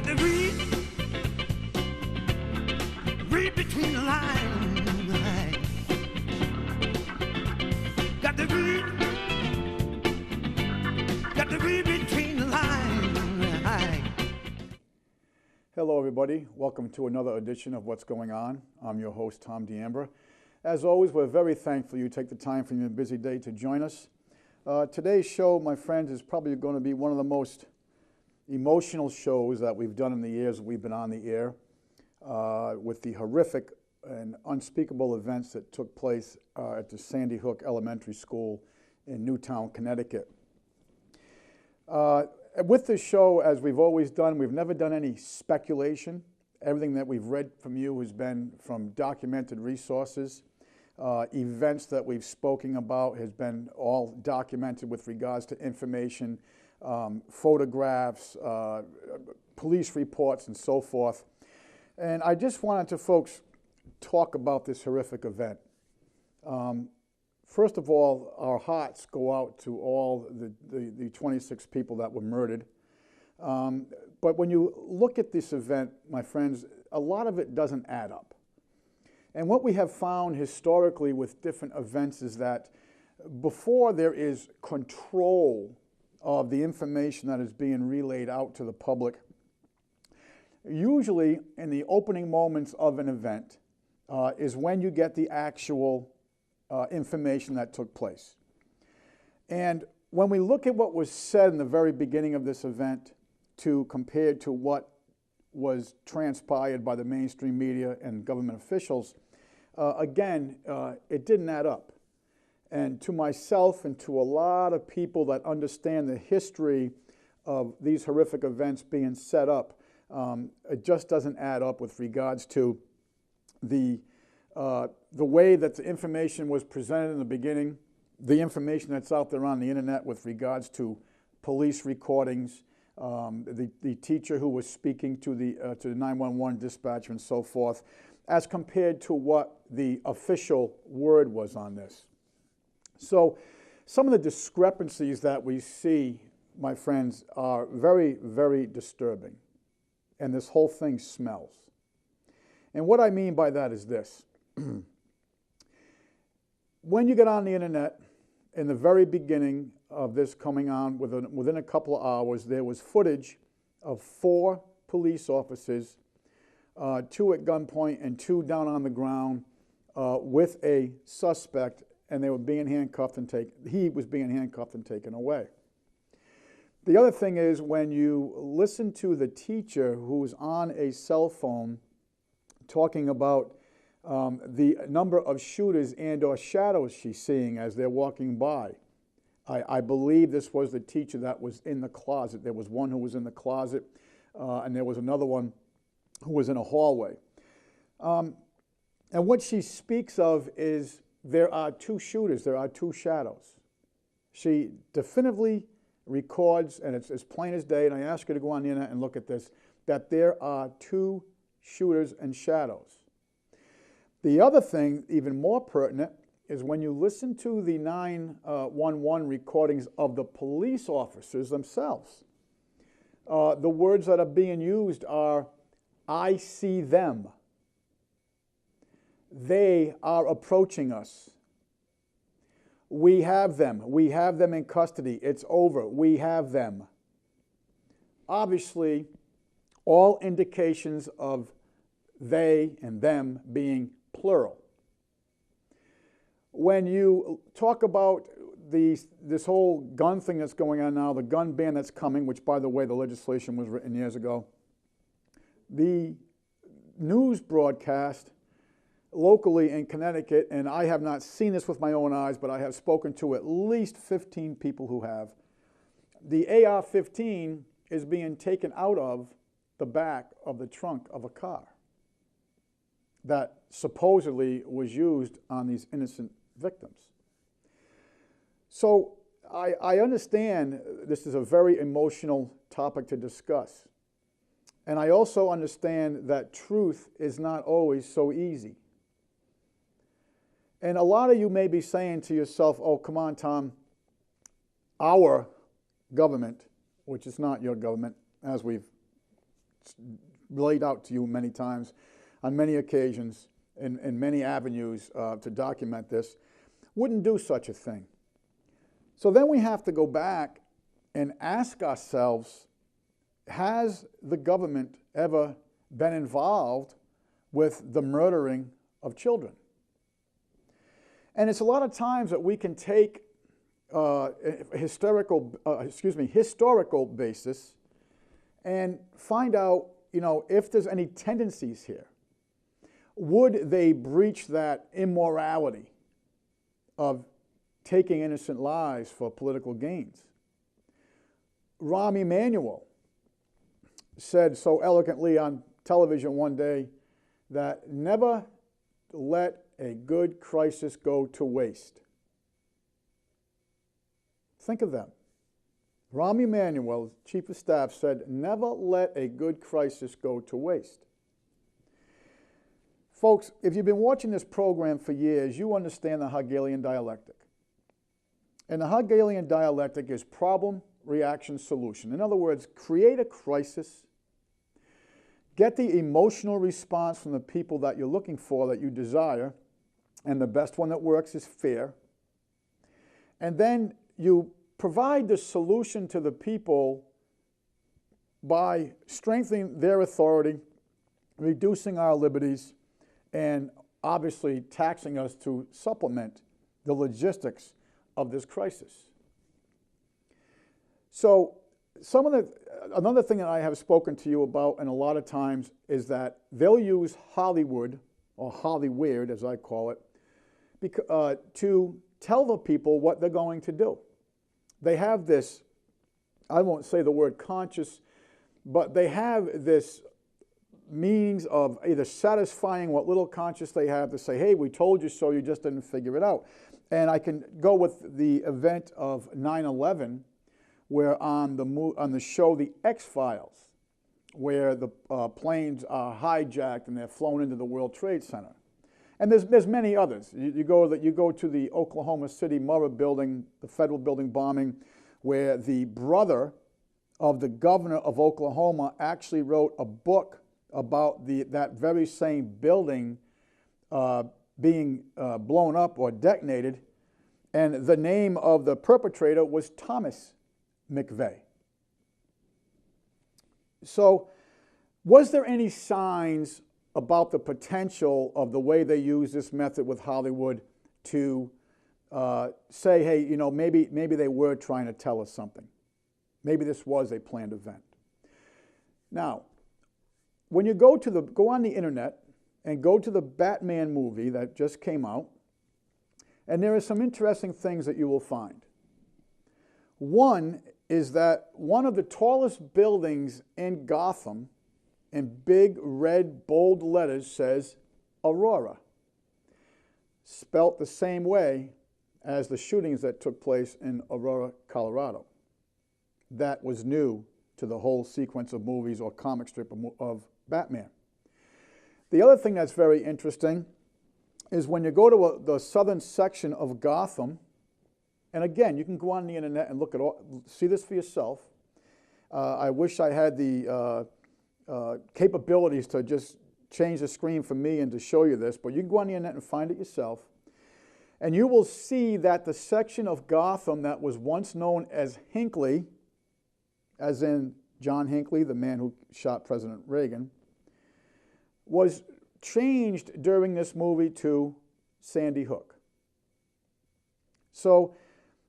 Got to read between the lines. Got to read between the lines. Hello everybody, welcome to another edition of What's Going On. I'm your host, Tom D'Ambra. As always, we're very thankful you take the time from your busy day to join us. Today's show, my friends, is probably going to be one of the most emotional shows that we've done in the years we've been on the air, with the horrific and unspeakable events that took place at the Sandy Hook Elementary School in Newtown, Connecticut. With this show, as we've always done, we've never done any speculation. Everything that we've read from you has been from documented resources. Events that we've spoken about has been all documented with regards to information, photographs, police reports, and so forth. And I just wanted to, folks, talk about this horrific event. First of all, our hearts go out to all the 26 people that were murdered. But when you look at this event, my friends, a lot of it doesn't add up. And what we have found historically with different events is that before there is control of the information that is being relayed out to the public, usually in the opening moments of an event is when you get the actual information that took place. And when we look at what was said in the very beginning of this event compared to what was transpired by the mainstream media and government officials, again, it didn't add up. And to myself and to a lot of people that understand the history of these horrific events being set up, it just doesn't add up with regards to the way that the information was presented in the beginning, the information that's out there on the internet with regards to police recordings, the teacher who was speaking to the 911 dispatcher and so forth, as compared to what the official word was on this. So some of the discrepancies that we see, my friends, are very, very disturbing. And this whole thing smells. And what I mean by that is this. When you get on the internet, in the very beginning of this coming on, within a couple of hours, there was footage of 4 police officers, 2 at gunpoint and 2 down on the ground with a suspect, and they were being handcuffed and he was being handcuffed and taken away. The other thing is when you listen to the teacher who's on a cell phone talking about the number of shooters and or shadows she's seeing as they're walking by. I believe this was the teacher that was in the closet. There was one who was in the closet, and there was another one who was in a hallway. And what she speaks of is there are 2 shooters, there are 2 shadows. She definitively records, and it's as plain as day, and I ask her to go on the internet and look at this, that there are 2 shooters and shadows. The other thing, even more pertinent, is when you listen to the 911 recordings of the police officers themselves. The words that are being used are, "I see them." "They are approaching us." "We have them. We have them in custody. It's over. We have them." Obviously, all indications of they and them being plural. When you talk about this whole gun thing that's going on now, the gun ban that's coming, which, by the way, the legislation was written years ago, the news broadcast locally in Connecticut, and I have not seen this with my own eyes, but I have spoken to at least 15 people who have, the AR-15 is being taken out of the back of the trunk of a car that supposedly was used on these innocent victims. So I understand this is a very emotional topic to discuss. And I also understand that truth is not always so easy. And a lot of you may be saying to yourself, oh, come on, Tom, our government, which is not your government, as we've laid out to you many times, on many occasions, in many avenues to document this, wouldn't do such a thing. So then we have to go back and ask ourselves, has the government ever been involved with the murdering of children? And it's a lot of times that we can take historical basis and find out, if there's any tendencies here. Would they breach that immorality of taking innocent lives for political gains? Rahm Emanuel said so eloquently on television one day that never let a good crisis go to waste. Think of that. Rahm Emanuel, Chief of Staff, said, never let a good crisis go to waste. Folks, if you've been watching this program for years, you understand the Hegelian dialectic. And the Hegelian dialectic is problem, reaction, solution. In other words, create a crisis, get the emotional response from the people that you're looking for, that you desire, and the best one that works is fear. And then you provide the solution to the people by strengthening their authority, reducing our liberties, and obviously taxing us to supplement the logistics of this crisis. So another thing that I have spoken to you about, and a lot of times, is that they'll use Hollywood, or Hollyweird as I call it, to tell the people what they're going to do. They have this, I won't say the word conscious, but they have this means of either satisfying what little conscious they have to say, hey, we told you so, you just didn't figure it out. And I can go with the event of 9/11, where on the show The X-Files, where the planes are hijacked and they're flown into the World Trade Center. And there's many others. You go to the Oklahoma City Murrah building, the federal building bombing, where the brother of the governor of Oklahoma actually wrote a book about that very same building being blown up or detonated, and the name of the perpetrator was Thomas McVeigh. So, was there any signs about the potential of the way they use this method with Hollywood to say, hey, maybe they were trying to tell us something. Maybe this was a planned event. Now, when you go on the internet and go to the Batman movie that just came out, and there are some interesting things that you will find. One is that one of the tallest buildings in Gotham, in big, red, bold letters, says Aurora, spelt the same way as the shootings that took place in Aurora, Colorado. That was new to the whole sequence of movies or comic strip of Batman. The other thing that's very interesting is when you go to the southern section of Gotham, and again, you can go on the internet and look at see this for yourself. I wish I had the capabilities to just change the screen for me and to show you this, but you can go on the internet and find it yourself. And you will see that the section of Gotham that was once known as Hinckley, as in John Hinckley, the man who shot President Reagan, was changed during this movie to Sandy Hook. So,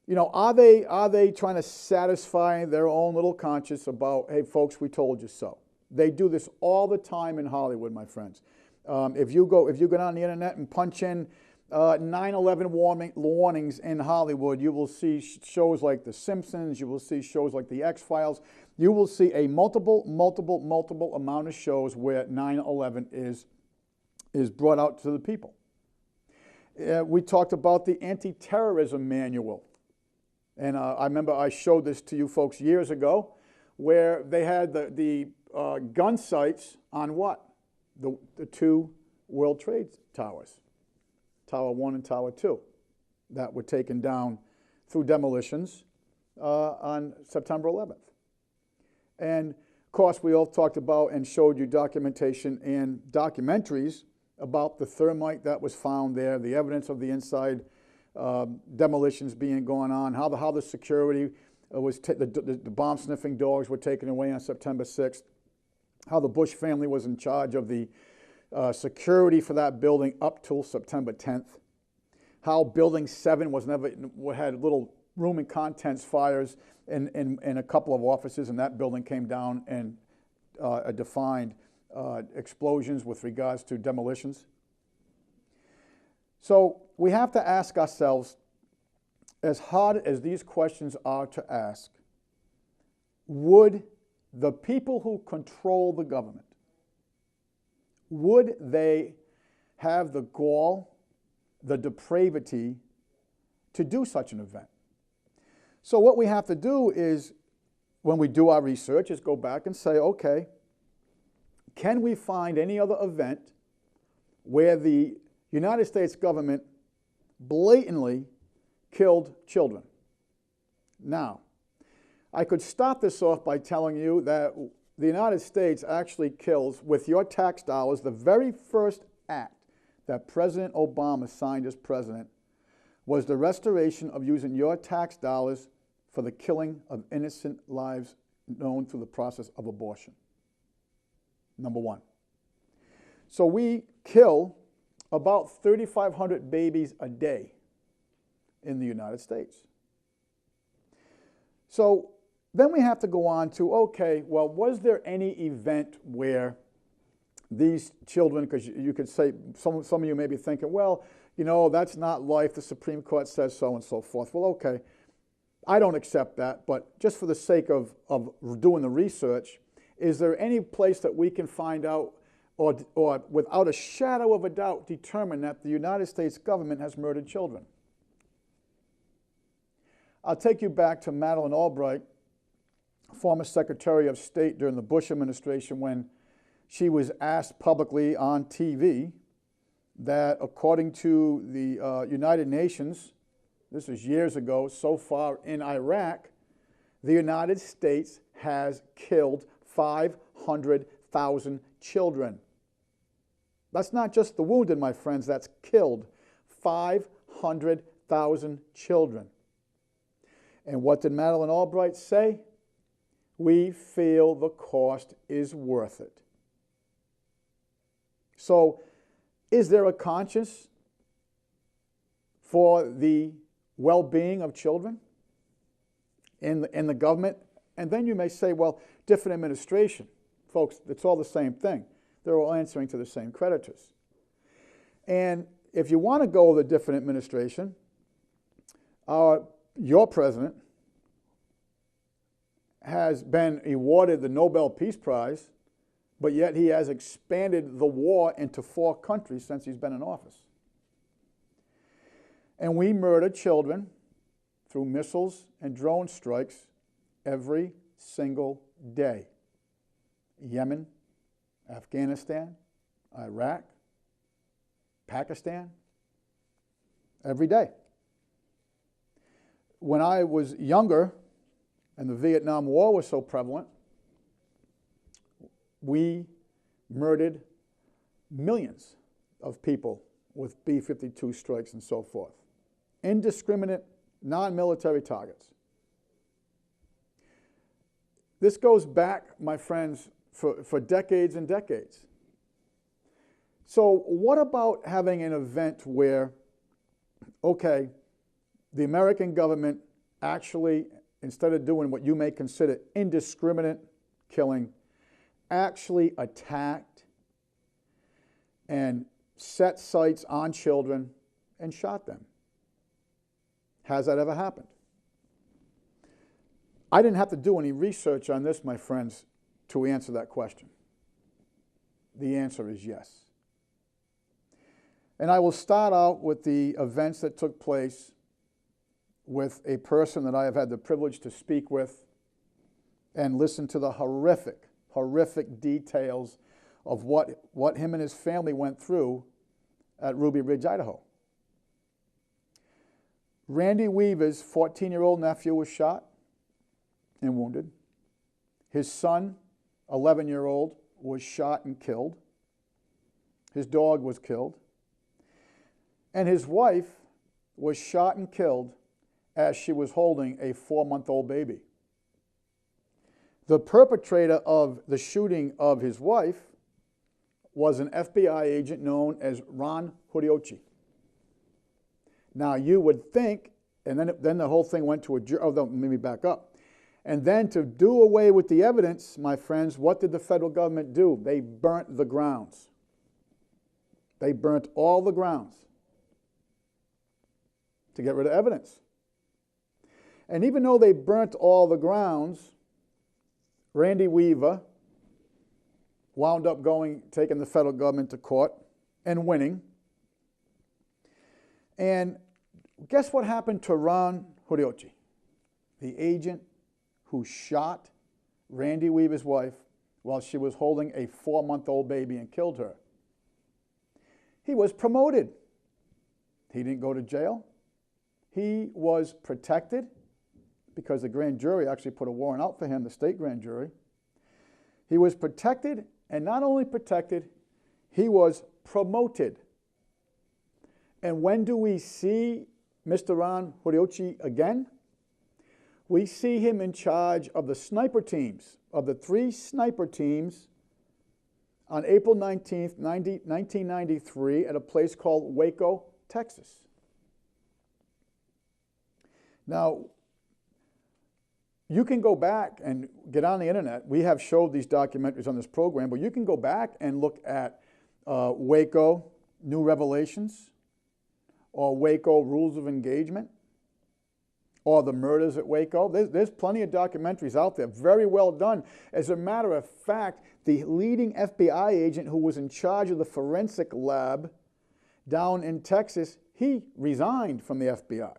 are they trying to satisfy their own little conscience about, hey, folks, we told you so? They do this all the time in Hollywood, my friends. If you go on the internet and punch in 9/11 warnings in Hollywood, you will see shows like The Simpsons, you will see shows like The X-Files, you will see a multiple amount of shows where 9/11 is brought out to the people. We talked about the anti-terrorism manual. And I remember I showed this to you folks years ago, where they had the gun sites on what? The two World Trade Towers, Tower 1 and Tower 2, that were taken down through demolitions on September 11th. And course, we all talked about and showed you documentation and documentaries about the thermite that was found there, the evidence of the inside demolitions being going on, how the security was, the bomb sniffing dogs were taken away on September 6th, how the Bush family was in charge of the security for that building up till September 10th, how Building 7 had little room and contents fires in a couple of offices, and that building came down and defined explosions with regards to demolitions. So we have to ask ourselves, as hard as these questions are to ask, would the people who control the government, would they have the gall, the depravity to do such an event? So what we have to do is, when we do our research, is go back and say, okay, can we find any other event where the United States government blatantly killed children? Now, I could start this off by telling you that the United States actually kills, with your tax dollars, the very first act that President Obama signed as president was the restoration of using your tax dollars for the killing of innocent lives known through the process of abortion. Number one. So we kill about 3,500 babies a day in the United States. So then we have to go on to, okay, well, was there any event where these children, because you could say, some of you may be thinking, well, you know, that's not life, the Supreme Court says so and so forth. Well, okay, I don't accept that, but just for the sake of doing the research, is there any place that we can find out or without a shadow of a doubt determine that the United States government has murdered children? I'll take you back to Madeleine Albright, former Secretary of State during the Bush administration, when she was asked publicly on TV that according to the United Nations, this was years ago, so far in Iraq, the United States has killed 500,000 children. That's not just the wounded, my friends, that's killed 500,000 children. And what did Madeleine Albright say? We feel the cost is worth it. So, is there a conscience for the well-being of children in the government? And then you may say, well, different administration. Folks, it's all the same thing. They're all answering to the same creditors. And if you want to go with a different administration, your president has been awarded the Nobel Peace Prize, but yet he has expanded the war into 4 countries since he's been in office. And we murder children through missiles and drone strikes every single day. Yemen, Afghanistan, Iraq, Pakistan, every day. When I was younger and the Vietnam War was so prevalent, we murdered millions of people with B-52 strikes and so forth. Indiscriminate, non-military targets. This goes back, my friends, for decades and decades. So what about having an event where, okay, the American government actually, instead of doing what you may consider indiscriminate killing, actually attacked and set sights on children and shot them? Has that ever happened? I didn't have to do any research on this, my friends, to answer that question. The answer is yes. And I will start out with the events that took place with a person that I have had the privilege to speak with and listen to the horrific, horrific details of what him and his family went through at Ruby Ridge, Idaho. Randy Weaver's 14-year-old nephew was shot and wounded. His son 11-year-old, was shot and killed. His dog was killed. And his wife was shot and killed as she was holding a 4-month-old baby. The perpetrator of the shooting of his wife was an FBI agent known as Ron Horiuchi. Now you would think, and then the whole thing went to a jury. Oh, let me back up. And then to do away with the evidence, my friends, what did the federal government do? They burnt the grounds. They burnt all the grounds to get rid of evidence. And even though they burnt all the grounds, Randy Weaver wound up taking the federal government to court and winning. And guess what happened to Ron Horiuchi, the agent who shot Randy Weaver's wife while she was holding a 4-month-old baby and killed her? He was promoted. He didn't go to jail. He was protected because the grand jury actually put a warrant out for him, the state grand jury. He was protected, and not only protected, he was promoted. And when do we see Mr. Ron Horiuchi again? We see him in charge of the sniper teams, of the 3 sniper teams on April 19th, 1993 at a place called Waco, Texas. Now, you can go back and get on the internet. We have showed these documentaries on this program, but you can go back and look at Waco New Revelations, or Waco Rules of Engagement, or the murders at Waco. There's plenty of documentaries out there, very well done. As a matter of fact, the leading FBI agent who was in charge of the forensic lab down in Texas, he resigned from the FBI.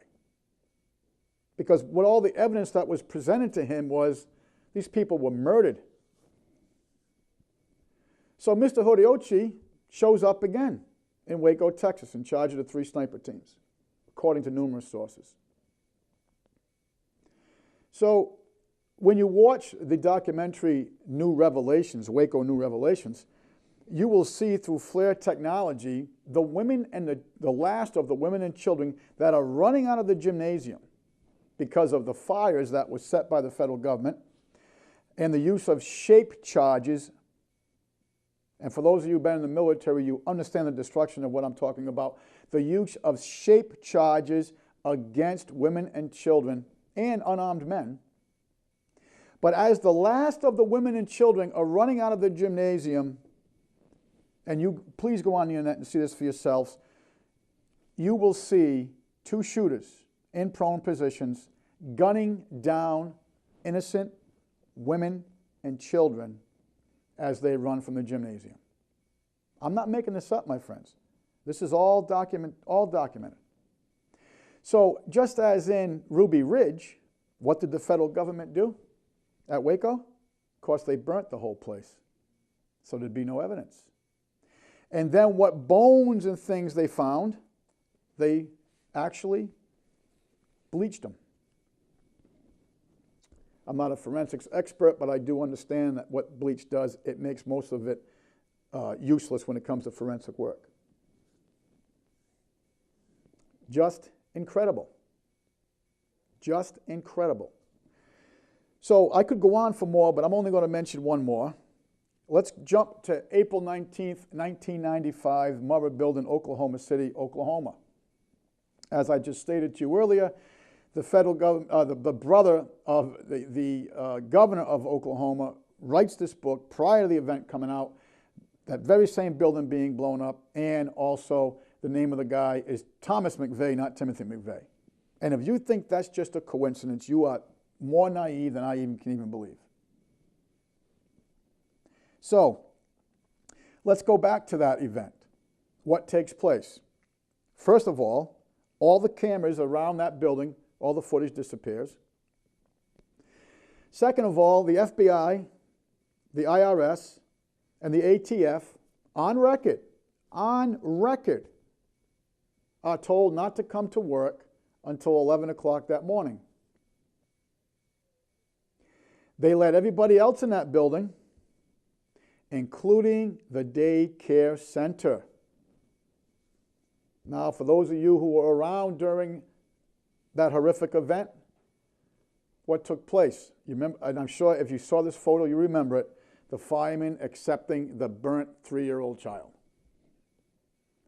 Because what all the evidence that was presented to him was these people were murdered. So Mr. Horiuchi shows up again in Waco, Texas, in charge of the 3 sniper teams, according to numerous sources. So when you watch the documentary New Revelations, Waco New Revelations, you will see through flare technology the women and the last of the women and children that are running out of the gymnasium because of the fires that was set by the federal government and the use of shape charges. And for those of you who've been in the military, you understand the destruction of what I'm talking about. The use of shape charges against women and children and unarmed men. But as the last of the women and children are running out of the gymnasium, and you please go on the internet and see this for yourselves, you will see 2 shooters in prone positions gunning down innocent women and children as they run from the gymnasium. I'm not making this up, my friends. This is all documented. So just as in Ruby Ridge, what did the federal government do at Waco? Of course, they burnt the whole place, so there'd be no evidence. And then what bones and things they found, they actually bleached them. I'm not a forensics expert, but I do understand that what bleach does, it makes most of it useless when it comes to forensic work. Just incredible. Just incredible. So I could go on for more, but I'm only going to mention one more. Let's jump to April 19th, 1995, Murrah Building, Oklahoma City, Oklahoma. As I just stated to you earlier, the federal government, the brother of the governor of Oklahoma writes this book prior to the event coming out, that very same building being blown up, and also the name of the guy is Thomas McVeigh, not Timothy McVeigh. And if you think that's just a coincidence, you are more naive than I can even believe. So, let's go back to that event. What takes place? First of all the cameras around that building, all the footage disappears. Second of all, the FBI, the IRS, and the ATF, on record, are told not to come to work until 11 o'clock that morning. They let everybody else in that building including the daycare center. Now, for those of you who were around during that horrific event, what took place? You remember, and I'm sure if you saw this photo, you remember it, the fireman accepting the burnt 3-year-old child.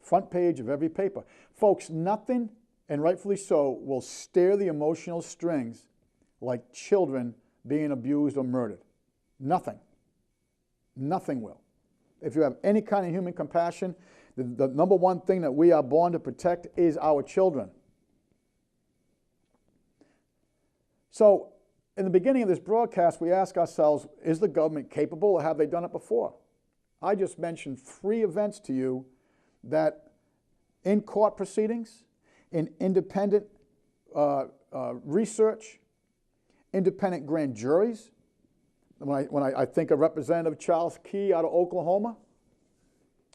Front page of every paper. Folks, nothing, and rightfully so, will stir the emotional strings like children being abused or murdered. Nothing. Nothing will. If you have any kind of human compassion, the number one thing that we are born to protect is our children. So, in the beginning of this broadcast, we ask ourselves, is the government capable, or have they done it before? I just mentioned 3 events to you that in court proceedings, in independent research, independent grand juries. When I think of Representative Charles Key out of Oklahoma,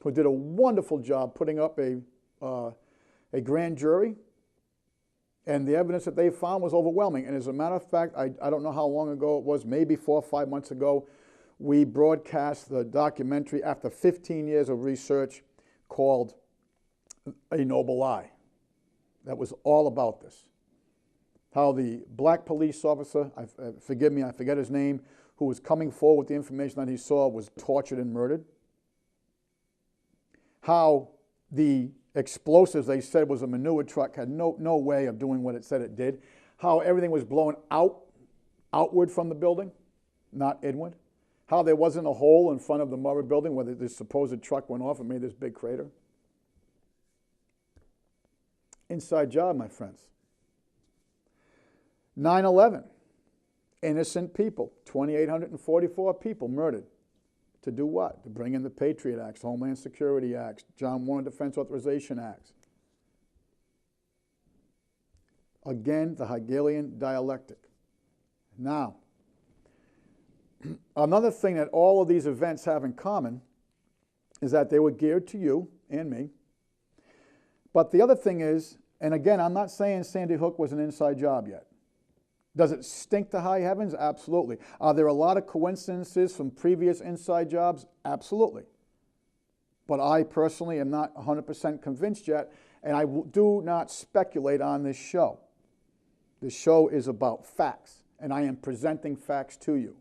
who did a wonderful job putting up a grand jury, and the evidence that they found was overwhelming. And as a matter of fact, I don't know how long ago it was, maybe 4 or 5 months ago, we broadcast the documentary after 15 years of research called A Noble Lie. That was all about this. How the black police officer, forgive me, I forget his name, who was coming forward with the information that he saw was tortured and murdered. How the explosives they said was a manure truck had no way of doing what it said it did. How everything was blown outward from the building, not inward. How there wasn't a hole in front of the Murrah building where the supposed truck went off and made this big crater. Inside job, my friends. 9/11, innocent people, 2,844 people murdered. To do what? To bring in the Patriot Acts, Homeland Security Acts, John Warren Defense Authorization Acts. Again, the Hegelian dialectic. Now, another thing that all of these events have in common is that they were geared to you and me. But the other thing is, and again, I'm not saying Sandy Hook was an inside job yet. Does it stink to high heavens? Absolutely. Are there a lot of coincidences from previous inside jobs? Absolutely. But I personally am not 100% convinced yet, and I do not speculate on this show. This show is about facts, and I am presenting facts to you.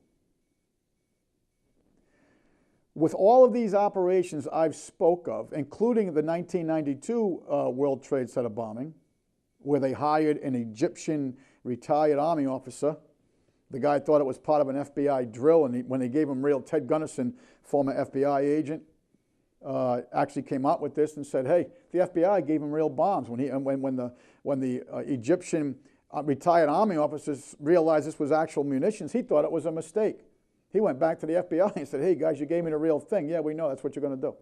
With all of these operations I've spoke of, including the 1992 World Trade Center bombing, where they hired an Egyptian retired Army officer. The guy thought it was part of an FBI drill, and when they gave him real, Ted Gunnison, former FBI agent, actually came out with this and said, hey, the FBI gave him real bombs. When the Egyptian retired Army officers realized this was actual munitions, he thought it was a mistake. He went back to the FBI and said, hey, guys, you gave me the real thing. Yeah, we know that's what you're going to do.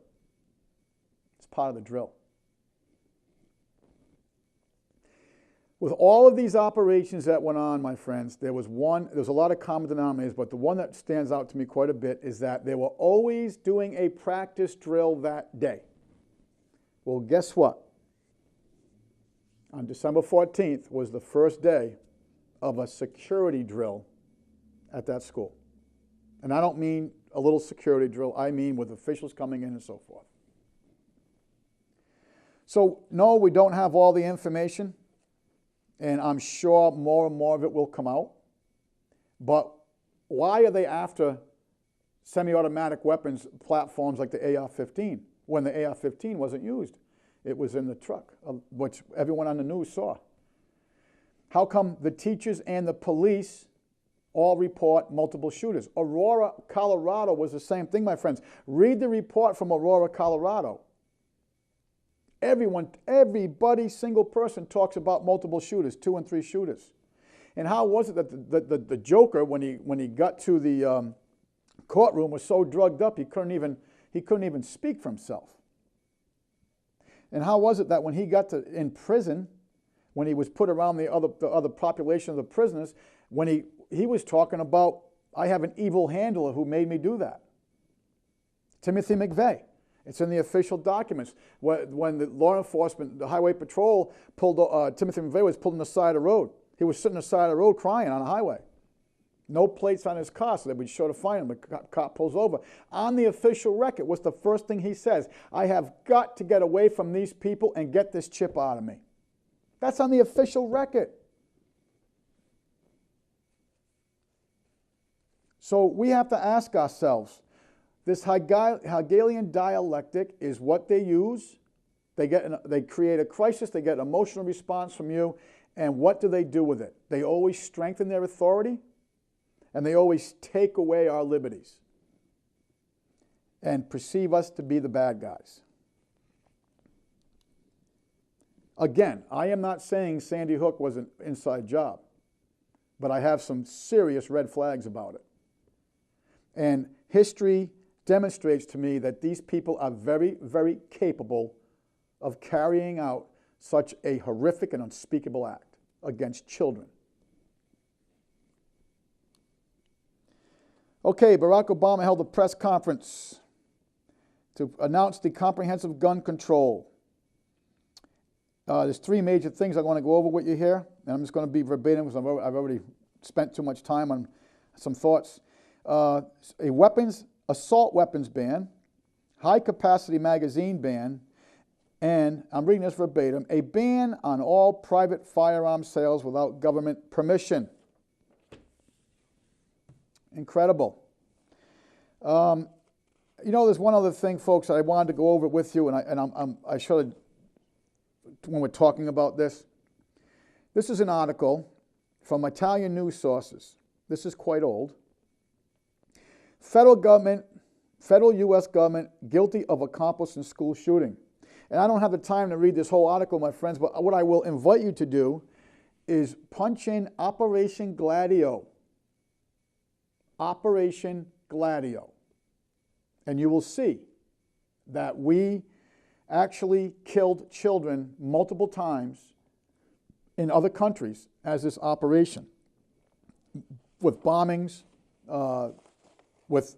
It's part of the drill. With all of these operations that went on, my friends, there was a lot of common denominators, but the one that stands out to me quite a bit is that they were always doing a practice drill that day. Well, guess what? On December 14th was the first day of a security drill at that school. And I don't mean a little security drill, I mean with officials coming in and so forth. So, no, we don't have all the information, and I'm sure more and more of it will come out. But why are they after semi-automatic weapons platforms like the AR-15 when the AR-15 wasn't used? It was in the truck, which everyone on the news saw. How come the teachers and the police all report multiple shooters? Aurora, Colorado was the same thing, my friends. Read the report from Aurora, Colorado. Everybody, single person talks about multiple shooters, 2 and 3 shooters. And how was it that the Joker, when he got to the courtroom, was so drugged up he couldn't even speak for himself? And how was it that when he got in prison, when he was put around the other population of the prisoners, when he was talking about, I have an evil handler who made me do that. Timothy McVeigh. It's in the official documents. When the law enforcement, the highway patrol pulled, Timothy McVeigh was pulled on the side of the road. He was sitting on the side of the road crying on a highway. No plates on his car, so they would be sure to find him. The cop pulls over. On the official record, what's the first thing he says? I have got to get away from these people and get this chip out of me. That's on the official record. So we have to ask ourselves, this Hegelian dialectic is what they use. They create a crisis, they get an emotional response from you, and what do they do with it? They always strengthen their authority, and they always take away our liberties and perceive us to be the bad guys. Again, I am not saying Sandy Hook was an inside job, but I have some serious red flags about it. And history demonstrates to me that these people are very, very capable of carrying out such a horrific and unspeakable act against children. Okay, Barack Obama held a press conference to announce the comprehensive gun control. There's three major things I want to go over with you here, and I'm just going to be verbatim because I've already spent too much time on some thoughts. A assault weapons ban, high-capacity magazine ban, and, I'm reading this verbatim, a ban on all private firearm sales without government permission. Incredible. You know, there's one other thing, folks, that I wanted to go over with you, and I should have, when we're talking about this. This is an article from Italian news sources. This is quite old. Federal U.S. government guilty of accomplice in school shooting. And I don't have the time to read this whole article, my friends, but what I will invite you to do is punch in Operation Gladio. Operation Gladio. And you will see that we actually killed children multiple times in other countries as this operation, with bombings, with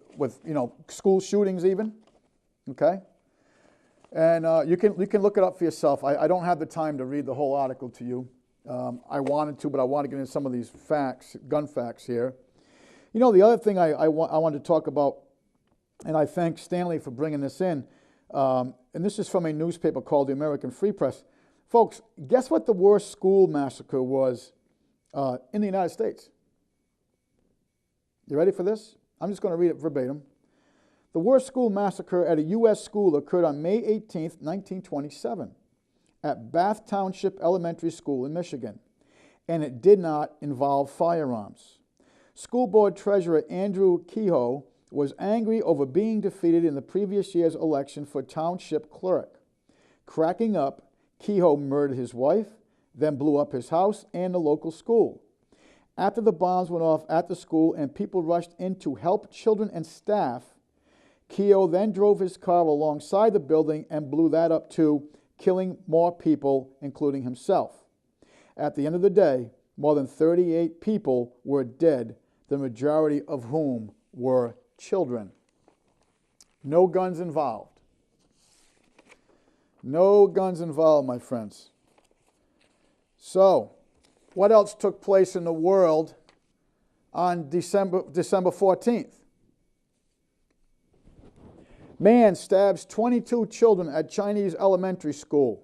school shootings even, okay? And you can look it up for yourself. I don't have the time to read the whole article to you. I wanted to, but I want to get into some of these facts, gun facts here. You know, the other thing I wanted to talk about, and I thank Stanley for bringing this in, and this is from a newspaper called the American Free Press. Folks, guess what the worst school massacre was in the United States? You ready for this? I'm just going to read it verbatim. The worst school massacre at a U.S. school occurred on May 18, 1927, at Bath Township Elementary School in Michigan, and it did not involve firearms. School board treasurer Andrew Kehoe was angry over being defeated in the previous year's election for township clerk. Cracking up, Kehoe murdered his wife, then blew up his house and the local school. After the bombs went off at the school and people rushed in to help children and staff, Kehoe then drove his car alongside the building and blew that up too, killing more people, including himself. At the end of the day, more than 38 people were dead, the majority of whom were children. No guns involved. No guns involved, my friends. So, what else took place in the world on December 14th? Man stabs 22 children at Chinese elementary school.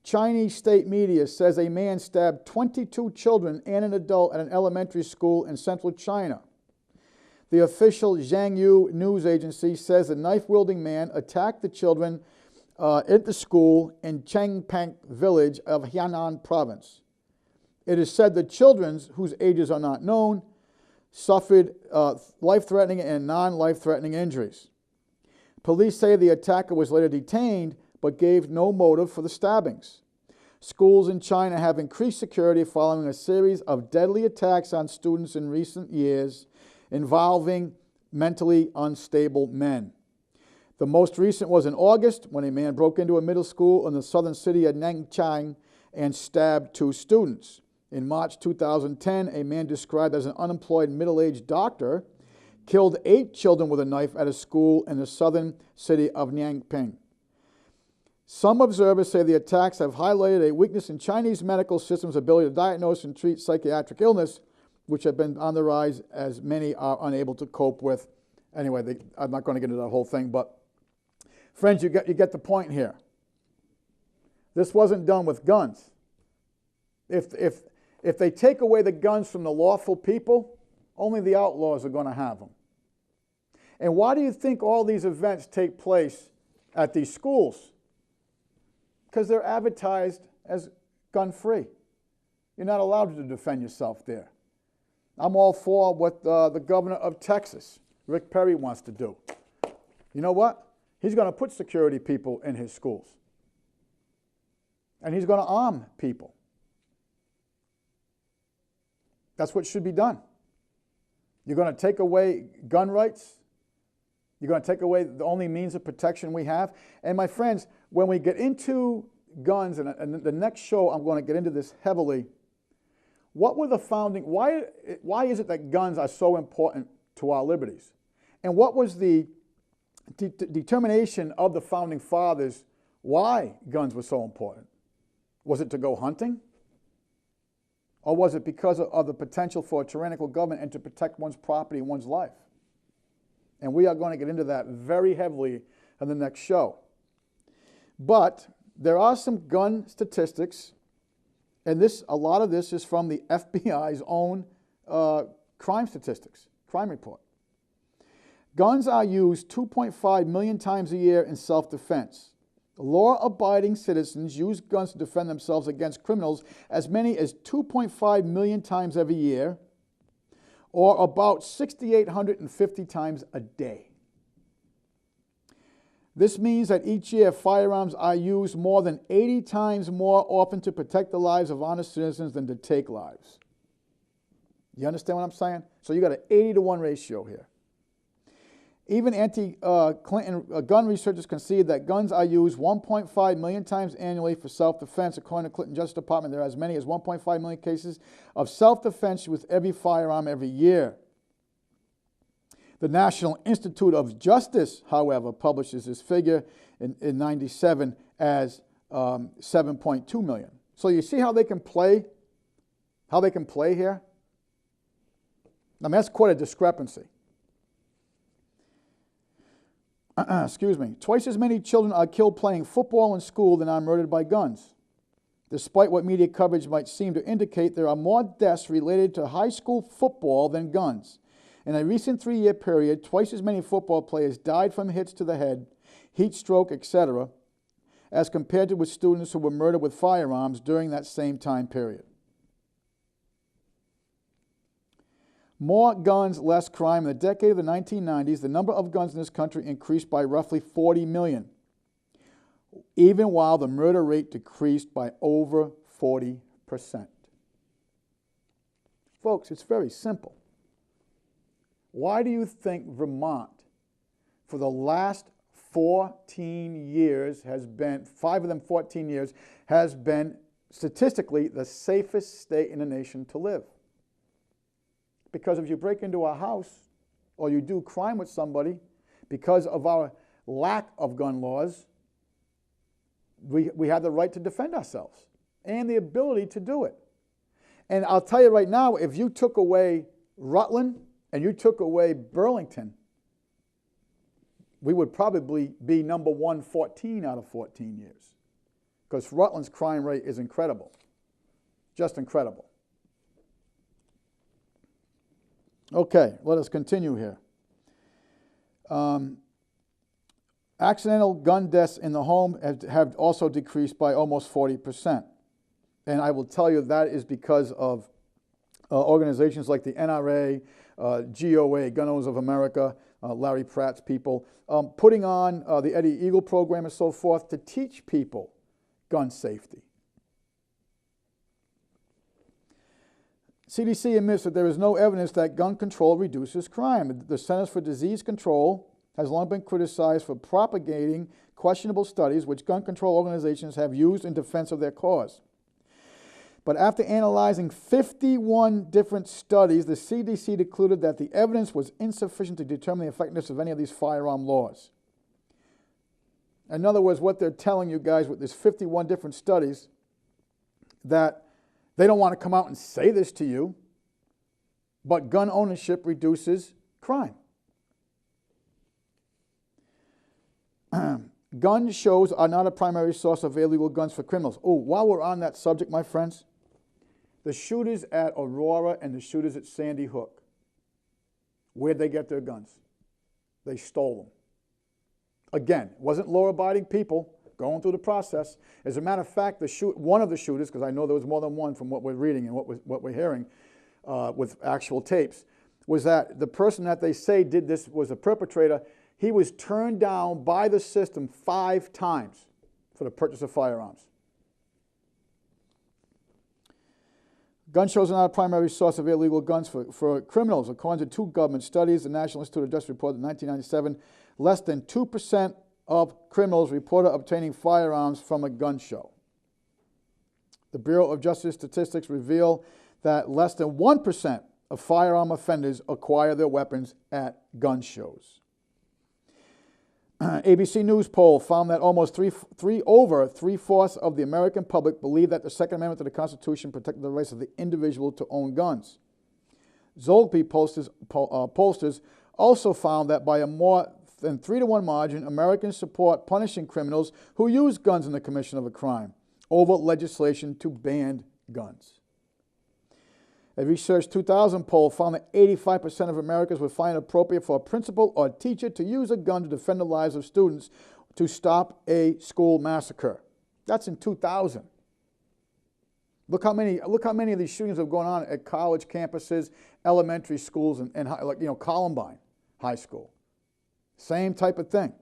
Chinese state media says a man stabbed 22 children and an adult at an elementary school in central China. The official Zhangyu news agency says the knife-wielding man attacked the children at the school in Chengpeng village of Henan province. It is said the children, whose ages are not known, suffered life-threatening and non-life-threatening injuries. Police say the attacker was later detained, but gave no motive for the stabbings. Schools in China have increased security following a series of deadly attacks on students in recent years involving mentally unstable men. The most recent was in August, when a man broke into a middle school in the southern city of Nanchang and stabbed 2 students. In March 2010, a man described as an unemployed middle-aged doctor killed 8 children with a knife at a school in the southern city of Nanping. Some observers say the attacks have highlighted a weakness in Chinese medical system's ability to diagnose and treat psychiatric illness, which have been on the rise as many are unable to cope with. Anyway, I'm not going to get into that whole thing, but friends, you get the point here. This wasn't done with guns. If they take away the guns from the lawful people, only the outlaws are going to have them. And why do you think all these events take place at these schools? Because they're advertised as gun-free. You're not allowed to defend yourself there. I'm all for what the governor of Texas, Rick Perry, wants to do. You know what? He's going to put security people in his schools. And he's going to arm people. That's what should be done. You're going to take away gun rights. You're going to take away the only means of protection we have. And my friends, when we get into guns, and the next show I'm going to get into this heavily, what were the founding, why is it that guns are so important to our liberties? And what was the determination of the founding fathers why guns were so important? Was it to go hunting? Or was it because of the potential for a tyrannical government and to protect one's property and one's life? And we are going to get into that very heavily in the next show. But there are some gun statistics, and a lot of this is from the FBI's own crime statistics, crime report. Guns are used 2.5 million times a year in self-defense. Law-abiding citizens use guns to defend themselves against criminals as many as 2.5 million times every year, or about 6,850 times a day. This means that each year firearms are used more than 80 times more often to protect the lives of honest citizens than to take lives. You understand what I'm saying? So you got an 80-to-1 ratio here. Even anti-Clinton gun researchers concede that guns are used 1.5 million times annually for self-defense. According to Clinton Justice Department, there are as many as 1.5 million cases of self-defense with every firearm every year. The National Institute of Justice, however, publishes this figure in 97 as 7.2 million. So you see how they can play? How they can play here? I mean, that's quite a discrepancy. Excuse me. Twice as many children are killed playing football in school than are murdered by guns. Despite what media coverage might seem to indicate, there are more deaths related to high school football than guns. In a recent 3-year period, twice as many football players died from hits to the head, heat stroke, etc., as compared to with students who were murdered with firearms during that same time period. More guns, less crime. In the decade of the 1990s, the number of guns in this country increased by roughly 40 million, even while the murder rate decreased by over 40%. Folks, it's very simple. Why do you think Vermont, for the last 14 years, has been, 5 of them 14 years, has been statistically the safest state in the nation to live? Because if you break into our house or you do crime with somebody, because of our lack of gun laws, we have the right to defend ourselves and the ability to do it. And I'll tell you right now, if you took away Rutland and you took away Burlington, we would probably be number 1 14 out of 14 years. Because Rutland's crime rate is incredible. Just incredible. Okay, let us continue here. Accidental gun deaths in the home have also decreased by almost 40%. And I will tell you that is because of organizations like the NRA, GOA, Gun Owners of America, Larry Pratt's people, putting on the Eddie Eagle program and so forth to teach people gun safety. CDC admits that there is no evidence that gun control reduces crime. The Centers for Disease Control has long been criticized for propagating questionable studies which gun control organizations have used in defense of their cause. But after analyzing 51 different studies, the CDC concluded that the evidence was insufficient to determine the effectiveness of any of these firearm laws. In other words, what they're telling you guys with these 51 different studies, that they don't want to come out and say this to you, but gun ownership reduces crime. Gun shows are not a primary source of illegal guns for criminals. Oh, while we're on that subject, my friends, the shooters at Aurora and the shooters at Sandy Hook, where'd they get their guns? They stole them. Again, it wasn't law-abiding people going through the process. As a matter of fact, one of the shooters, because I know there was more than one from what we're reading and what we're hearing with actual tapes, was that the person that they say did this was a perpetrator. He was turned down by the system 5 times for the purchase of firearms. Gun shows are not a primary source of illegal guns for criminals. According to 2 government studies, the National Institute of Justice reported in 1997, less than 2% of criminals reported obtaining firearms from a gun show. The Bureau of Justice Statistics reveal that less than 1% of firearm offenders acquire their weapons at gun shows. ABC News poll found that almost over three-fourths of the American public believe that the Second Amendment to the Constitution protected the rights of the individual to own guns. Zolby pollsters also found that by a more than 3-to-1 margin, Americans support punishing criminals who use guns in the commission of a crime over legislation to ban guns. A Research 2000 poll found that 85% of Americans would find it appropriate for a principal or teacher to use a gun to defend the lives of students to stop a school massacre. That's in 2000. Look how many of these shootings have gone on at college campuses, elementary schools, and like, you know, Columbine High School. Same type of thing.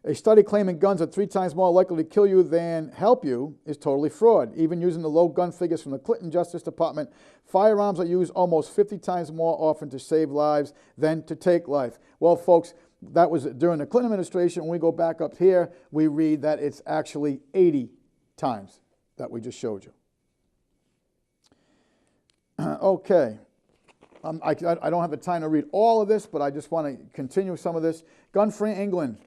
A study claiming guns are 3 times more likely to kill you than help you is totally fraud. Even using the low gun figures from the Clinton Justice Department, firearms are used almost 50 times more often to save lives than to take life. Well, folks, that was during the Clinton administration. When we go back up here, we read that it's actually 80 times that we just showed you. Okay. I don't have the time to read all of this, but I just want to continue some of this. Gun-free England.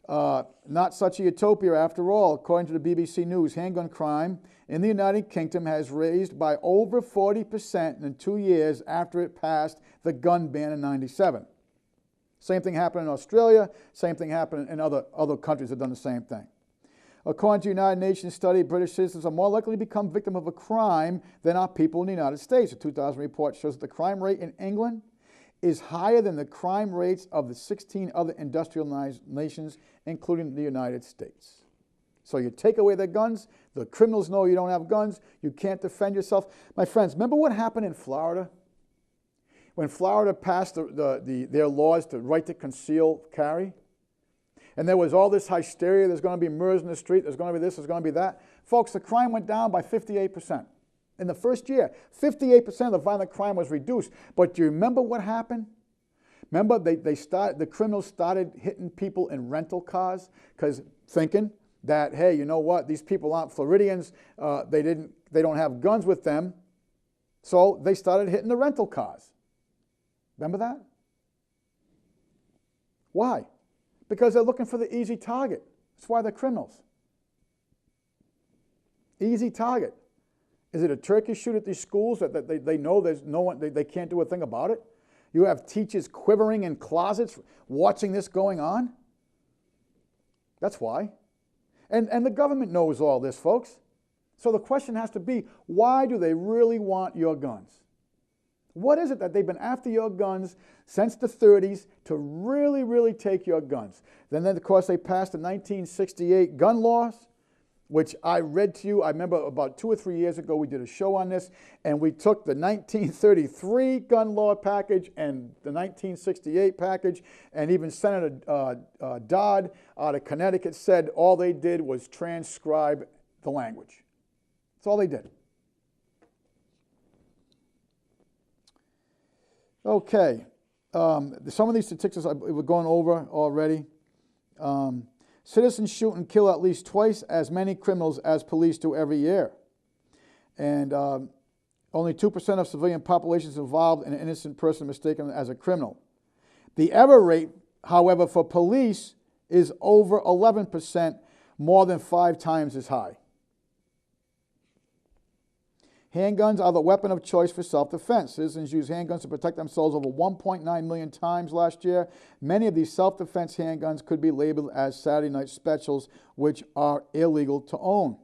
Not such a utopia after all. According to the BBC News, handgun crime in the United Kingdom has raised by over 40% in 2 years after it passed the gun ban in '97. Same thing happened in Australia. Same thing happened in other countries that have done the same thing. According to a United Nations study, British citizens are more likely to become victim of a crime than are people in the United States. A 2000 report shows that the crime rate in England is higher than the crime rates of the 16 other industrialized nations, including the United States. So you take away their guns, the criminals know you don't have guns, you can't defend yourself. My friends, remember what happened in Florida? When Florida passed their laws to right to conceal carry? And there was all this hysteria, there's going to be murders in the street, there's going to be this, there's going to be that. Folks, the crime went down by 58%. In the first year, 58% of the violent crime was reduced. But do you remember what happened? Remember, the criminals started hitting people in rental cars because thinking that, hey, you know what, these people aren't Floridians, they don't have guns with them, so they started hitting the rental cars. Remember that? Why? Because they're looking for the easy target. That's why they're criminals. Easy target. Is it a turkey shoot at these schools that they know there's no one, they can't do a thing about it? You have teachers quivering in closets watching this going on? That's why. And the government knows all this, folks. So the question has to be, why do they really want your guns? What is it that they've been after your guns since the 30s to really, really take your guns? Then, of course, they passed the 1968 gun laws, which I read to you. I remember about 2 or 3 years ago we did a show on this, and we took the 1933 gun law package and the 1968 package, and even Senator Dodd out of Connecticut said all they did was transcribe the language. That's all they did. Okay, some of these statistics we're going over already. Citizens shoot and kill at least twice as many criminals as police do every year. And only 2% of civilian populations involved in an innocent person mistaken as a criminal. The error rate, however, for police is over 11%, more than 5 times as high. Handguns are the weapon of choice for self-defense. Citizens use handguns to protect themselves over 1.9 million times last year. Many of these self-defense handguns could be labeled as Saturday night specials, which are illegal to own.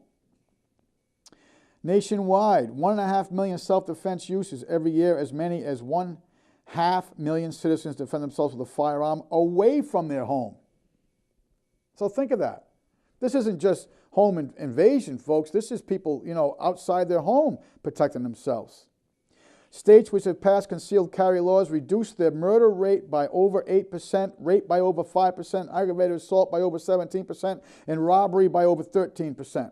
Nationwide, 1.5 million self-defense uses every year. As many as 1.5 million citizens defend themselves with a firearm away from their home. So think of that. This isn't just home invasion, folks. This is people, outside their home protecting themselves. States which have passed concealed carry laws reduced their murder rate by over 8%, rape by over 5%, aggravated assault by over 17%, and robbery by over 13%.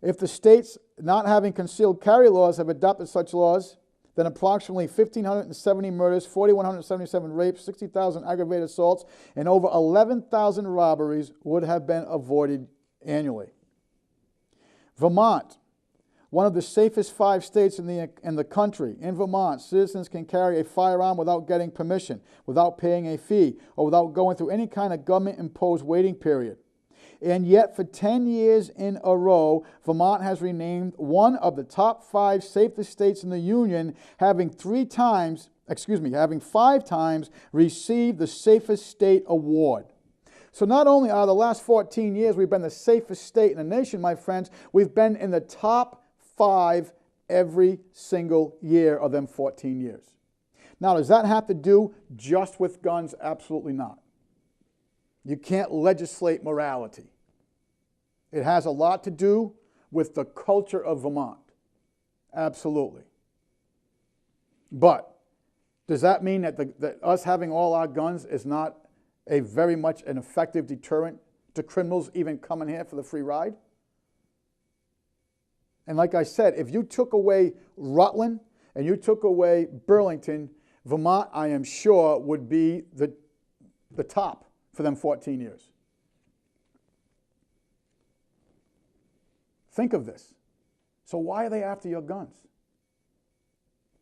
If the states not having concealed carry laws have adopted such laws, then approximately 1,570 murders, 4,177 rapes, 60,000 aggravated assaults, and over 11,000 robberies would have been avoided annually. Vermont, one of the safest 5 states in the country. In Vermont, citizens can carry a firearm without getting permission, without paying a fee, or without going through any kind of government-imposed waiting period. And yet, for 10 years in a row, Vermont has renamed one of the top 5 safest states in the Union, having 5 times received the Safest State Award. So not only are the last 14 years we've been the safest state in the nation, my friends, we've been in the top 5 every single year of them 14 years. Now, does that have to do just with guns? Absolutely not. You can't legislate morality. It has a lot to do with the culture of Vermont. Absolutely. But does that mean that us having all our guns is not a very much an effective deterrent to criminals even coming here for the free ride? And like I said, if you took away Rutland and you took away Burlington, Vermont, I am sure, would be the top for them 14 years. Think of this. So why are they after your guns?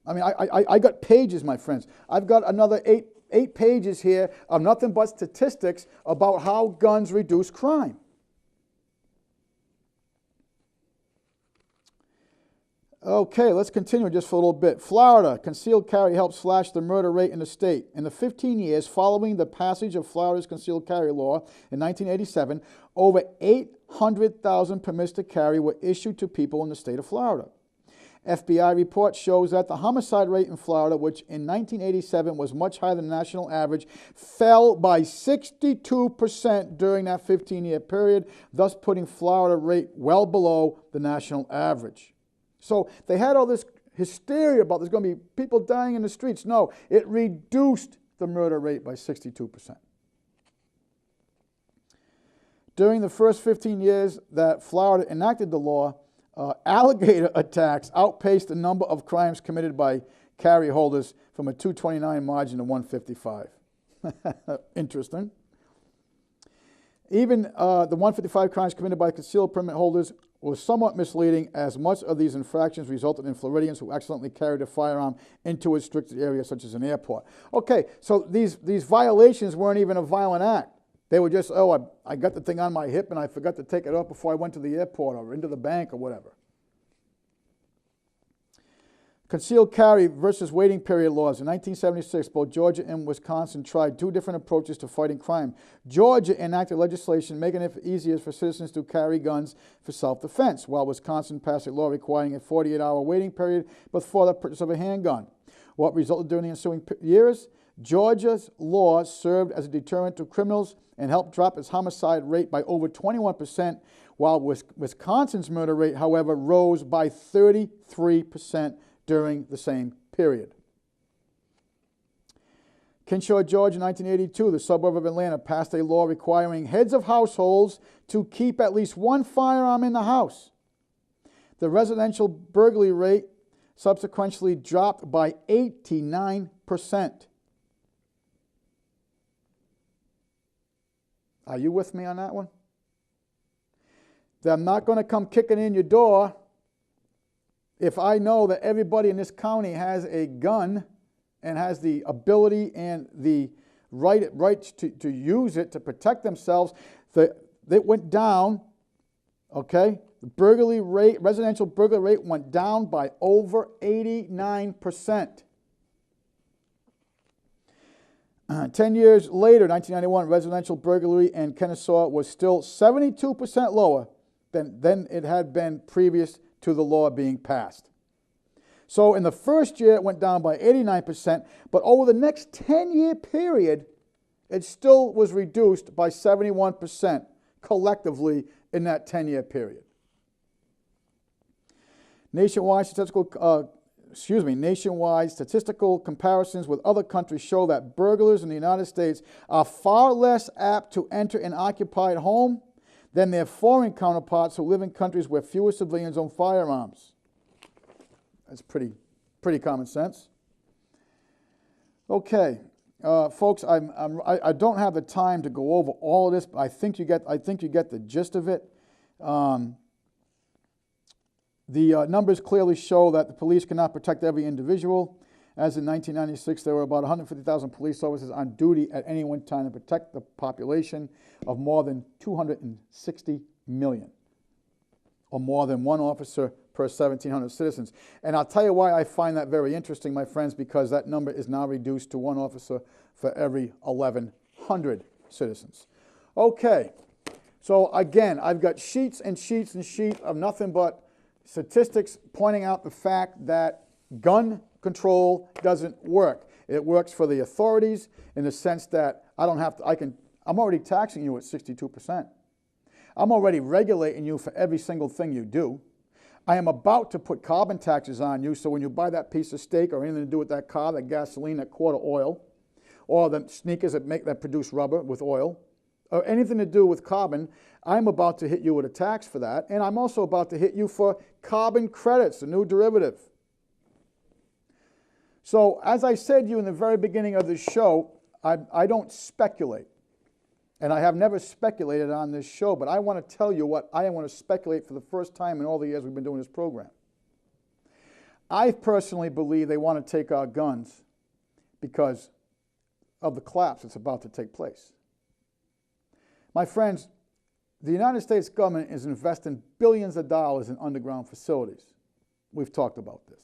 I mean, I got pages, my friends. I've got another eight pages here of nothing but statistics about how guns reduce crime. Okay, let's continue just for a little bit. Florida, concealed carry helped slash the murder rate in the state. In the 15 years following the passage of Florida's concealed carry law in 1987, over 800,000 permits to carry were issued to people in the state of Florida. FBI report shows that the homicide rate in Florida, which in 1987 was much higher than the national average, fell by 62% during that 15-year period, thus putting Florida rate well below the national average. So they had all this hysteria about there's going to be people dying in the streets. No, it reduced the murder rate by 62%. During the first 15 years that Florida enacted the law, alligator attacks outpaced the number of crimes committed by carry holders from a 229 margin to 155. Interesting. Even the 155 crimes committed by concealed permit holders was somewhat misleading, as much of these infractions resulted in Floridians who accidentally carried a firearm into a restricted area such as an airport. Okay, so these violations weren't even a violent act. They were just, oh, I got the thing on my hip and I forgot to take it off before I went to the airport or into the bank or whatever. Concealed carry versus waiting period laws. In 1976, both Georgia and Wisconsin tried 2 different approaches to fighting crime. Georgia enacted legislation making it easier for citizens to carry guns for self-defense, while Wisconsin passed a law requiring a 48-hour waiting period before the purchase of a handgun. What resulted during the ensuing years? Georgia's law served as a deterrent to criminals and helped drop its homicide rate by over 21%, while Wisconsin's murder rate, however, rose by 33% during the same period. Kennesaw, Georgia, 1982, the suburb of Atlanta, passed a law requiring heads of households to keep at least 1 firearm in the house. The residential burglary rate subsequently dropped by 89%. Are you with me on that one? They're not going to come kicking in your door if I know that everybody in this county has a gun and has the ability and the right to use it to protect themselves. The it went down, okay? The burglary rate, residential burglary rate went down by over 89%. 10 years later, 1991, residential burglary in Kennesaw was still 72% lower than it had been previous to the law being passed. So in the first year, it went down by 89%, but over the next 10-year period, it still was reduced by 71% collectively in that 10-year period. Nationwide statistical comparisons with other countries show that burglars in the United States are far less apt to enter an occupied home than their foreign counterparts who live in countries where fewer civilians own firearms. That's pretty common sense. Okay, folks, I don't have the time to go over all of this, but I think you get the gist of it. The numbers clearly show that the police cannot protect every individual. As in 1996, there were about 150,000 police officers on duty at any one time to protect the population of more than 260 million, or more than one officer per 1,700 citizens. And I'll tell you why I find that very interesting, my friends, because that number is now reduced to one officer for every 1,100 citizens. Okay, so again, I've got sheets and sheets and sheets of nothing but statistics pointing out the fact that gun control doesn't work. It works for the authorities in the sense that I'm already taxing you at 62%. I'm already regulating you for every single thing you do. I am about to put carbon taxes on you, so when you buy that piece of steak or anything to do with that car, that gasoline, that quart of oil, or the sneakers that produce rubber with oil, or anything to do with carbon, I'm about to hit you with a tax for that, and I'm also about to hit you for carbon credits, a new derivative. So, as I said to you in the very beginning of this show, I don't speculate, and I have never speculated on this show, but I want to tell you what I want to speculate for the first time in all the years we've been doing this program. I personally believe they want to take our guns because of the collapse that's about to take place. My friends, the United States government is investing billions of dollars in underground facilities. We've talked about this.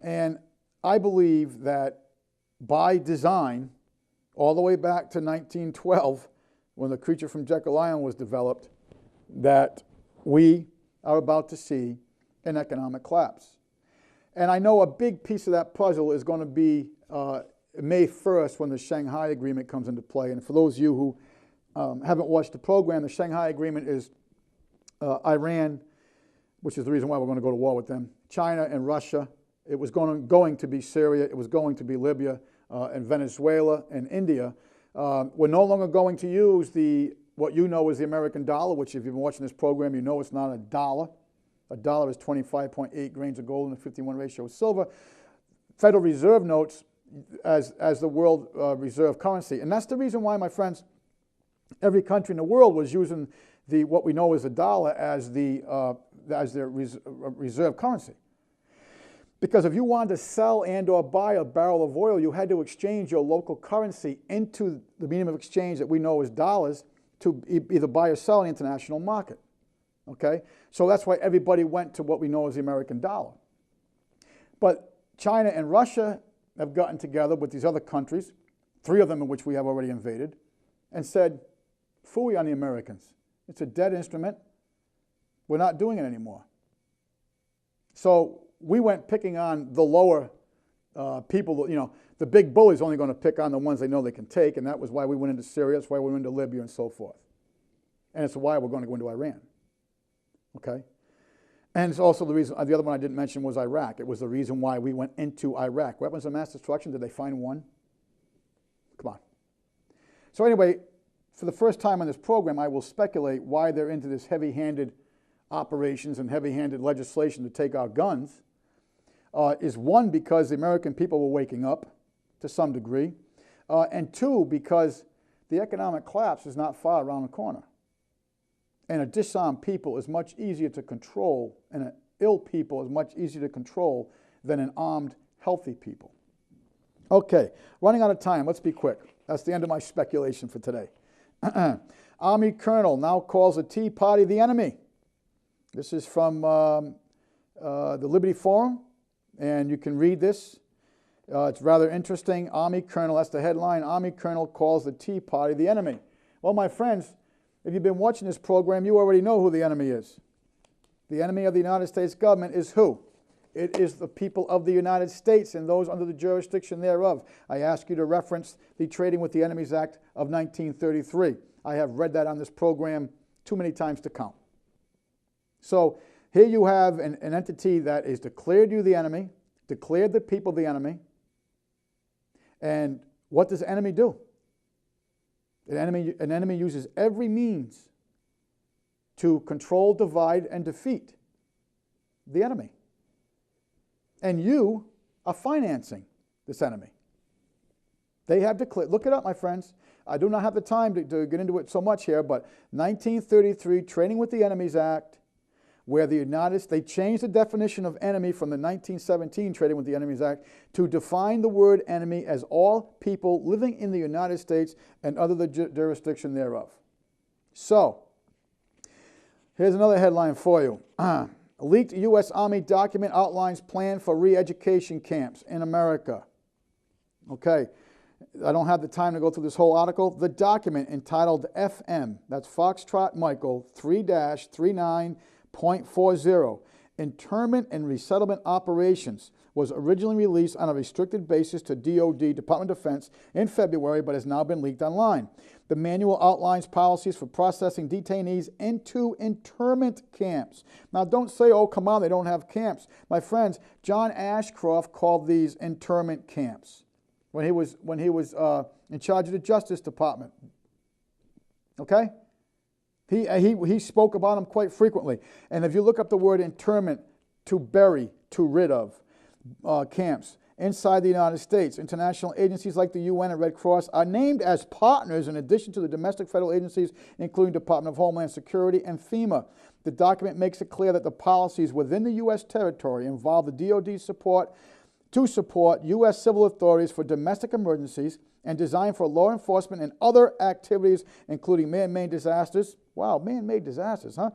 And I believe that by design, all the way back to 1912, when the Creature from Jekyll Island was developed, that we are about to see an economic collapse. And I know a big piece of that puzzle is going to be May 1st when the Shanghai Agreement comes into play. And for those of you who haven't watched the program, the Shanghai Agreement is Iran, which is the reason why we're going to go to war with them, China and Russia. It was going to be Syria. It was going to be Libya and Venezuela and India. We're no longer going to use what you know as the American dollar, which if you've been watching this program, you know it's not a dollar. A dollar is 25.8 grains of gold and a 51 ratio of silver. Federal Reserve notes as the world reserve currency. And that's the reason why, my friends, every country in the world was using what we know as the dollar as their reserve currency. Because if you wanted to sell and or buy a barrel of oil, you had to exchange your local currency into the medium of exchange that we know as dollars to either buy or sell in the international market. Okay? So that's why everybody went to what we know as the American dollar. But China and Russia have gotten together with these other countries, 3 of them in which we have already invaded, and said, phooey on the Americans. It's a dead instrument. We're not doing it anymore. So we went picking on the lower people, the big bullies only going to pick on the ones they know they can take, and that was why we went into Syria, that's why we went into Libya and so forth. And it's why we're going to go into Iran. Okay? And it's also the reason, the other one I didn't mention was Iraq. It was the reason why we went into Iraq. Weapons of mass destruction, did they find one? Come on. So anyway, for the first time on this program, I will speculate why they're into this heavy-handed operations and heavy-handed legislation to take our guns. Is one, because the American people were waking up to some degree, and 2, because the economic collapse is not far around the corner. And a disarmed people is much easier to control, and an ill people is much easier to control than an armed, healthy people. Okay, running out of time. Let's be quick. That's the end of my speculation for today. Army colonel now calls the Tea Party the enemy. This is from the Liberty Forum, and you can read this. It's rather interesting. Army colonel, that's the headline, Army colonel calls the Tea Party the enemy. Well, my friends, if you've been watching this program, you already know who the enemy is. The enemy of the United States government is who? It is the people of the United States and those under the jurisdiction thereof. I ask you to reference the Trading with the Enemies Act of 1933. I have read that on this program too many times to count. So here you have an entity that is declared you the enemy, declared the people the enemy, and what does the enemy do? An enemy uses every means to control, divide, and defeat the enemy. And you are financing this enemy. They have declared, look it up, my friends. I do not have the time to get into it so much here, but 1933 Trading with the Enemies Act, where they changed the definition of enemy from the 1917 Trading with the Enemies Act to define the word enemy as all people living in the United States and under the jurisdiction thereof. So, here's another headline for you. A leaked U.S. Army document outlines plan for re-education camps in America. Okay, I don't have the time to go through this whole article. The document entitled FM, that's Foxtrot Michael 3-39.40, Internment and Resettlement Operations, was originally released on a restricted basis to DoD, Department of Defense, in February, but has now been leaked online. The manual outlines policies for processing detainees into internment camps. Now, don't say, oh, come on, they don't have camps. My friends, John Ashcroft called these internment camps when he was in charge of the Justice Department. Okay? He spoke about them quite frequently. And if you look up the word internment, to bury, to rid of, camps inside the United States, international agencies like the UN and Red Cross are named as partners in addition to the domestic federal agencies, including Department of Homeland Security and FEMA. The document makes it clear that the policies within the U.S. territory involve the DoD support U.S. civil authorities for domestic emergencies and designed for law enforcement and other activities, including man-made disasters. Wow, man-made disasters, huh?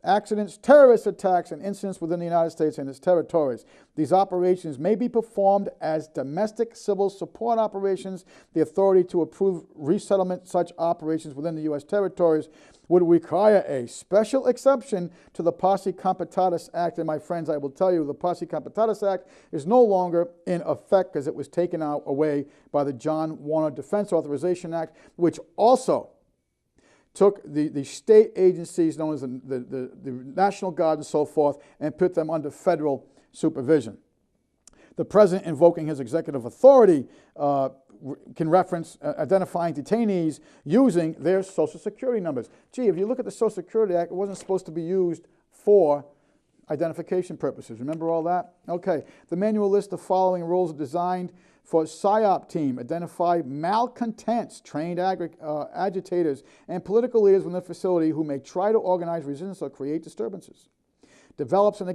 Accidents, terrorist attacks, and incidents within the United States and its territories. These operations may be performed as domestic civil support operations. The authority to approve resettlement such operations within the U.S. territories would require a special exception to the Posse Comitatus Act. And my friends, I will tell you, the Posse Comitatus Act is no longer in effect because it was taken away by the John Warner Defense Authorization Act, which also took the state agencies known as the National Guard and so forth and put them under federal supervision. The president, invoking his executive authority, can reference identifying detainees using their Social Security numbers. Gee, if you look at the Social Security Act, it wasn't supposed to be used for identification purposes. Remember all that? Okay. The manual lists the following roles designed for PSYOP team: identify malcontents, trained agitators, and political leaders within the facility who may try to organize resistance or create disturbances. Develops and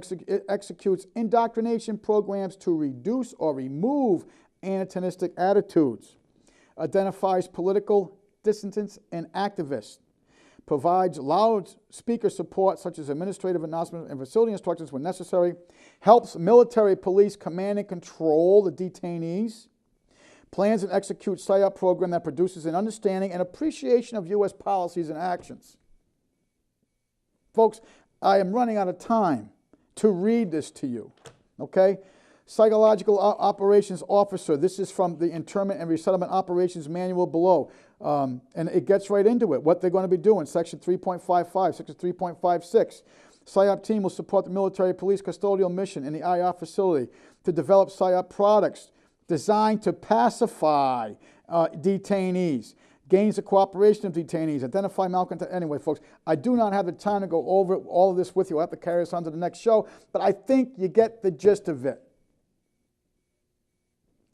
executes indoctrination programs to reduce or remove antagonistic attitudes. Identifies political dissidents and activists. Provides loudspeaker support such as administrative announcements and facility instructions when necessary. Helps military police command and control the detainees. Plans and executes PSYOP program that produces an understanding and appreciation of U.S. policies and actions. Folks, I am running out of time to read this to you, okay? Psychological Operations Officer. This is from the Internment and Resettlement Operations Manual below. And it gets right into it, what they're going to be doing. Section 3.55, Section 3.56. PSYOP team will support the military police custodial mission in the IR facility to develop PSYOP products designed to pacify detainees. Gains the cooperation of detainees. Identify malcontent. Anyway, folks, I do not have the time to go over all of this with you. I'll have to carry us on to the next show. But I think you get the gist of it.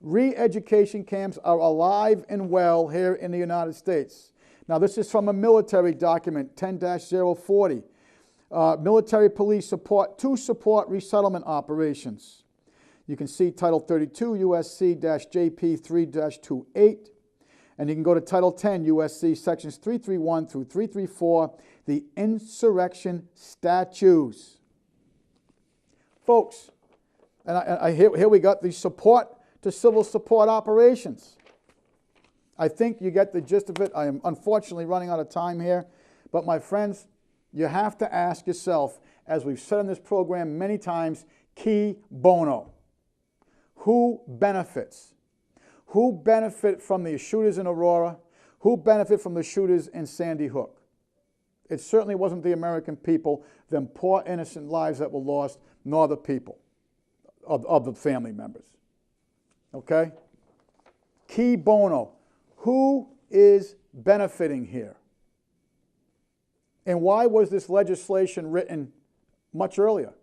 Re-education camps are alive and well here in the United States. Now, this is from a military document, 10-040. Military police support resettlement operations. You can see Title 32, USC-JP 3-28. And you can go to Title 10, USC, Sections 331 through 334, the insurrection statutes. Folks, and here we got the support to civil support operations. I think you get the gist of it. I am unfortunately running out of time here. But my friends, you have to ask yourself, as we've said in this program many times, qui bono? Who benefits? Who benefit from the shooters in Aurora? Who benefit from the shooters in Sandy Hook? It certainly wasn't the American people, them poor innocent lives that were lost, nor the people of the family members. Okay? Qui bono? Who is benefiting here? And why was this legislation written much earlier?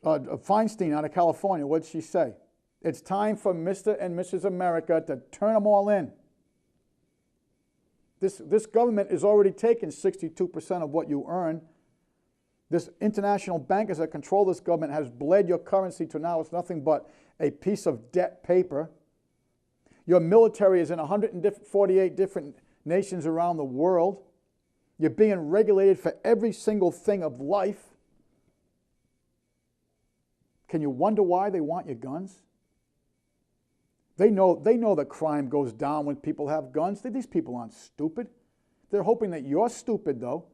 Feinstein out of California, what did she say? It's time for Mr. and Mrs. America to turn them all in. This government is already taking 62% of what you earn. This international bankers that control this government has bled your currency to now it's nothing but a piece of debt paper. Your military is in 148 different nations around the world. You're being regulated for every single thing of life. Can you wonder why they want your guns? They know that crime goes down when people have guns. These people aren't stupid. They're hoping that you're stupid, though.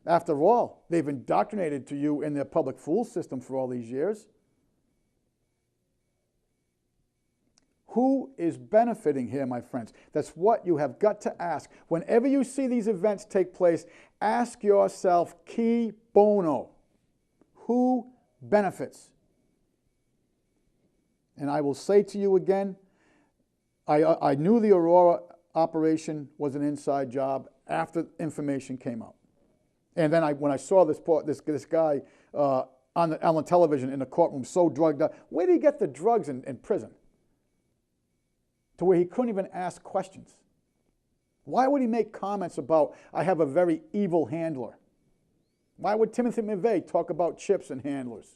After all, they've indoctrinated to you in their public fool system for all these years. Who is benefiting here, my friends? That's what you have got to ask. Whenever you see these events take place, ask yourself, qui bono? Who benefits? And I will say to you again, I knew the Aurora operation was an inside job after information came out. And then when I saw this guy on the television in the courtroom so drugged up, where did he get the drugs in prison? To where he couldn't even ask questions. Why would he make comments about, I have a very evil handler? Why would Timothy McVeigh talk about chips and handlers?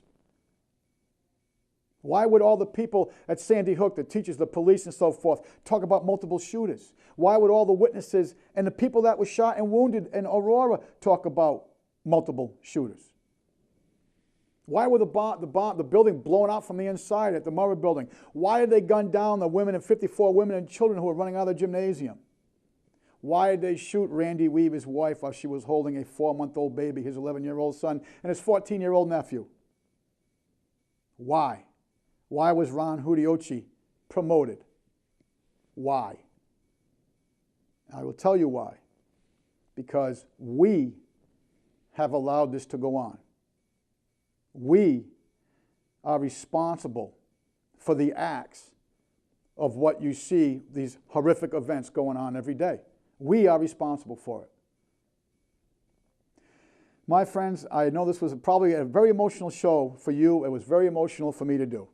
Why would all the people at Sandy Hook, the teachers, the police, and so forth, talk about multiple shooters? Why would all the witnesses and the people that were shot and wounded in Aurora talk about multiple shooters? Why were the building blown out from the inside at the Murrah building? Why did they gun down the women and 54 women and children who were running out of the gymnasium? Why did they shoot Randy Weaver's wife while she was holding a 4-month-old baby, his 11-year-old son, and his 14-year-old nephew? Why? Why was Ron Hudiochi promoted? Why? I will tell you why. Because we have allowed this to go on. We are responsible for the acts of what you see, these horrific events going on every day. We are responsible for it. My friends, I know this was probably a very emotional show for you. It was very emotional for me to do.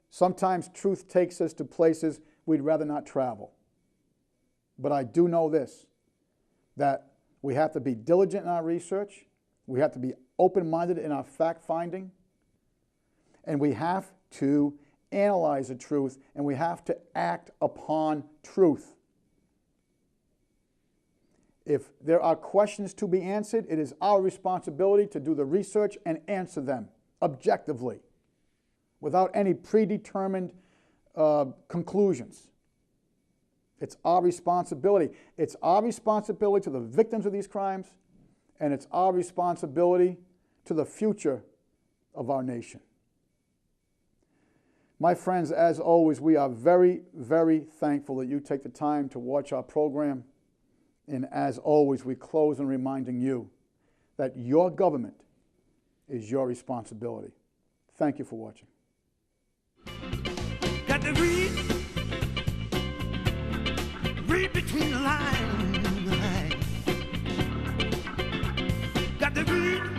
Sometimes truth takes us to places we'd rather not travel. But I do know this, that we have to be diligent in our research. We have to be open-minded in our fact-finding. And we have to analyze the truth, and we have to act upon truth. If there are questions to be answered, it is our responsibility to do the research and answer them objectively, without any predetermined conclusions. It's our responsibility. It's our responsibility to the victims of these crimes, and it's our responsibility to the future of our nation. My friends, as always, we are very, very thankful that you take the time to watch our program. And as always, we close in reminding you that your government is your responsibility. Thank you for watching. Got to read between the lines. Got to read